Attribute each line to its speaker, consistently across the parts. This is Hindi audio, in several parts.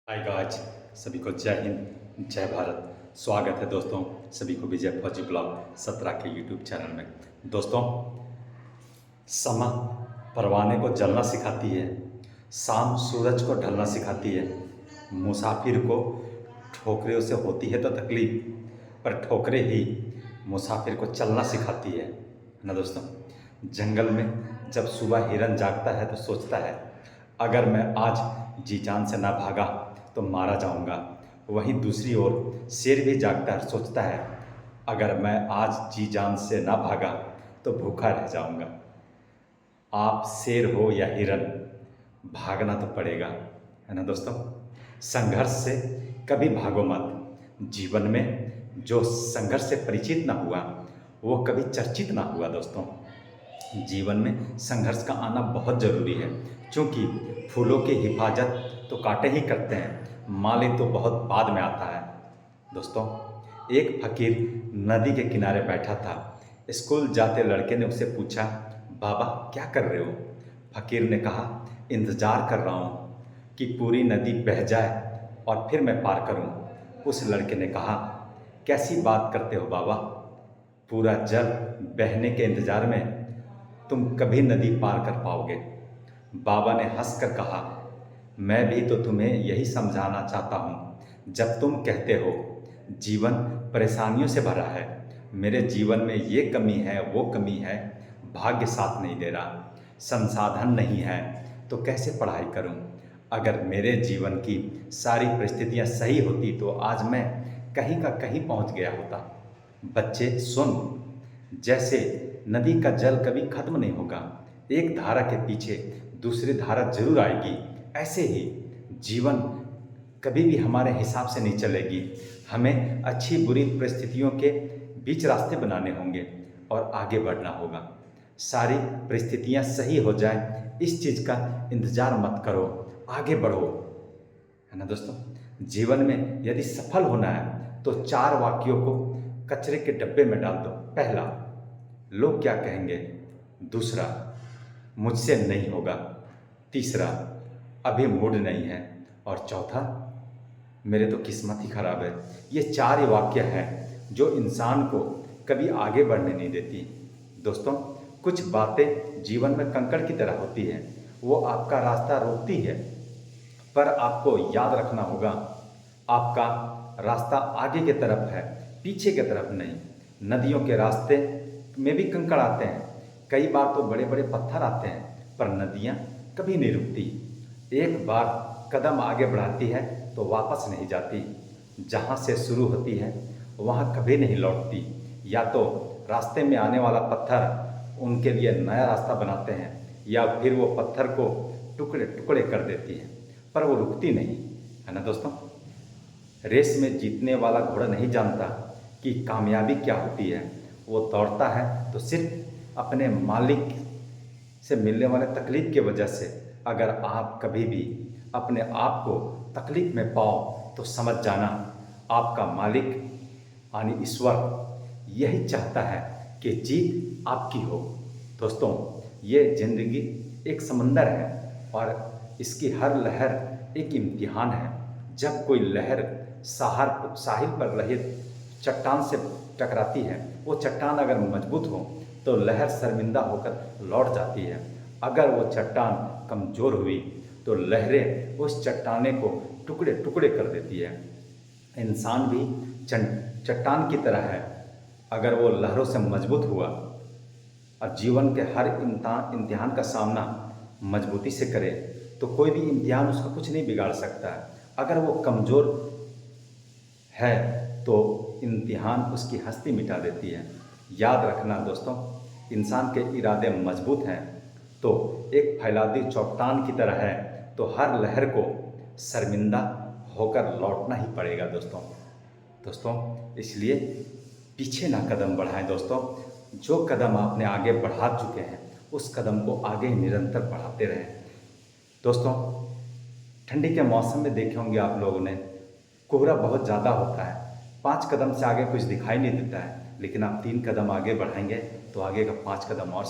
Speaker 1: हाय गाइज, सभी को जय हिंद जय भारत। स्वागत है दोस्तों सभी को विजय फौजी ब्लॉग 17 के यूट्यूब चैनल में। दोस्तों, समय परवाने को जलना सिखाती है, शाम सूरज को ढलना सिखाती है। मुसाफिर को ठोकरें से होती है तो तकलीफ, पर ठोकरें ही मुसाफिर को चलना सिखाती है ना दोस्तों। जंगल में जब सुबह हिरन जागता है तो सोचता है, अगर मैं आज जी जान से ना भागा तो मारा जाऊंगा। वहीं दूसरी ओर शेर भी जागता है, सोचता है, अगर मैं आज जी जान से ना भागा तो भूखा रह जाऊंगा। आप शेर हो या हिरन, भागना तो पड़ेगा, है ना दोस्तों। संघर्ष से कभी भागो मत। जीवन में जो संघर्ष से परिचित ना हुआ वो कभी चर्चित ना हुआ दोस्तों। जीवन में संघर्ष का आना बहुत ज़रूरी है, क्योंकि फूलों की हिफाजत तो कांटे ही करते हैं, माली तो बहुत बाद में आता है दोस्तों। एक फकीर नदी के किनारे बैठा था। स्कूल जाते लड़के ने उससे पूछा, बाबा क्या कर रहे हो? फकीर ने कहा, इंतज़ार कर रहा हूँ कि पूरी नदी बह जाए और फिर मैं पार करूँ। उस लड़के ने कहा, कैसी बात करते हो बाबा, पूरा जल बहने के इंतज़ार में तुम कभी नदी पार कर पाओगे। बाबा ने हंसकर कहा, मैं भी तो तुम्हें यही समझाना चाहता हूँ। जब तुम कहते हो जीवन परेशानियों से भरा है, मेरे जीवन में ये कमी है वो कमी है, भाग्य साथ नहीं दे रहा, संसाधन नहीं है, तो कैसे पढ़ाई करूँ। अगर मेरे जीवन की सारी परिस्थितियाँ सही होती तो आज मैं कहीं का कहीं पहुँच गया होता। बच्चे सुन, जैसे नदी का जल कभी खत्म नहीं होगा, एक धारा के पीछे दूसरी धारा जरूर आएगी, ऐसे ही जीवन कभी भी हमारे हिसाब से नहीं चलेगी। हमें अच्छी बुरी परिस्थितियों के बीच रास्ते बनाने होंगे और आगे बढ़ना होगा। सारी परिस्थितियां सही हो जाए, इस चीज़ का इंतज़ार मत करो, आगे बढ़ो, है ना दोस्तों। जीवन में यदि सफल होना है तो 4 वाक्यों को कचरे के डब्बे में डाल दो। पहला, लोग क्या कहेंगे। दूसरा, मुझसे नहीं होगा। तीसरा, अभी मूड नहीं है। और चौथा, मेरे तो किस्मत ही खराब है। ये 4 ही वाक्य हैं जो इंसान को कभी आगे बढ़ने नहीं देती दोस्तों। कुछ बातें जीवन में कंकड़ की तरह होती हैं, वो आपका रास्ता रोकती है, पर आपको याद रखना होगा, आपका रास्ता आगे की तरफ है, पीछे की तरफ नहीं। नदियों के रास्ते में भी कंकड़ आते हैं, कई बार तो बड़े बड़े पत्थर आते हैं, पर नदियाँ कभी नहीं रुकती। एक बार कदम आगे बढ़ाती है तो वापस नहीं जाती। जहाँ से शुरू होती है वहाँ कभी नहीं लौटती। या तो रास्ते में आने वाला पत्थर उनके लिए नया रास्ता बनाते हैं, या फिर वो पत्थर को टुकड़े टुकड़े कर देती है, पर वो रुकती नहीं, है ना दोस्तों। रेस में जीतने वाला घोड़ा नहीं जानता कि कामयाबी क्या होती है। वो दौड़ता है तो सिर्फ अपने मालिक से मिलने वाले तकलीफ की वजह से। अगर आप कभी भी अपने आप को तकलीफ में पाओ तो समझ जाना, आपका मालिक यानी ईश्वर यही चाहता है कि जीत आपकी हो। दोस्तों, ये ज़िंदगी एक समंदर है और इसकी हर लहर एक इम्तिहान है। जब कोई लहर साहिल पर रहे चट्टान से टकराती है, वो चट्टान अगर मजबूत हो तो लहर शर्मिंदा होकर लौट जाती है। अगर वो चट्टान कमज़ोर हुई तो लहरें उस चट्टाने को टुकड़े टुकड़े कर देती है। इंसान भी चट्टान की तरह है। अगर वो लहरों से मजबूत हुआ और जीवन के हर इम्तिहान का सामना मजबूती से करे तो कोई भी इम्तिहान उसका कुछ नहीं बिगाड़ सकता है। अगर वो कमज़ोर है तो इम्तिहान उसकी हस्ती मिटा देती है। याद रखना दोस्तों, इंसान के इरादे मजबूत हैं तो एक फैलादी चट्टान की तरह है, तो हर लहर को शर्मिंदा होकर लौटना ही पड़ेगा दोस्तों। दोस्तों, इसलिए पीछे ना कदम बढ़ाएं दोस्तों। जो कदम आपने आगे बढ़ा चुके हैं उस कदम को आगे निरंतर बढ़ाते रहें दोस्तों। ठंडी के मौसम में देखे होंगे आप लोगों ने, कोहरा बहुत ज़्यादा होता है, 5 कदम से आगे कुछ दिखाई नहीं देता है, लेकिन आप 3 कदम आगे बढ़ाएंगे तो आगे का 5 कदम और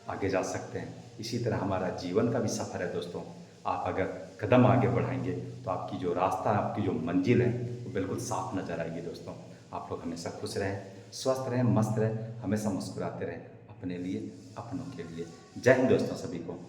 Speaker 1: आगे जा सकते हैं। इसी तरह हमारा जीवन का भी सफ़र है दोस्तों। आप अगर कदम आगे बढ़ाएंगे तो आपकी जो रास्ता, आपकी जो मंजिल है वो बिल्कुल साफ नज़र आएगी। दोस्तों आप लोग हमेशा खुश रहें, स्वस्थ रहें, मस्त रहें, हमेशा मुस्कुराते रहें, अपने लिए, अपनों के लिए। जय हिंद दोस्तों सभी को।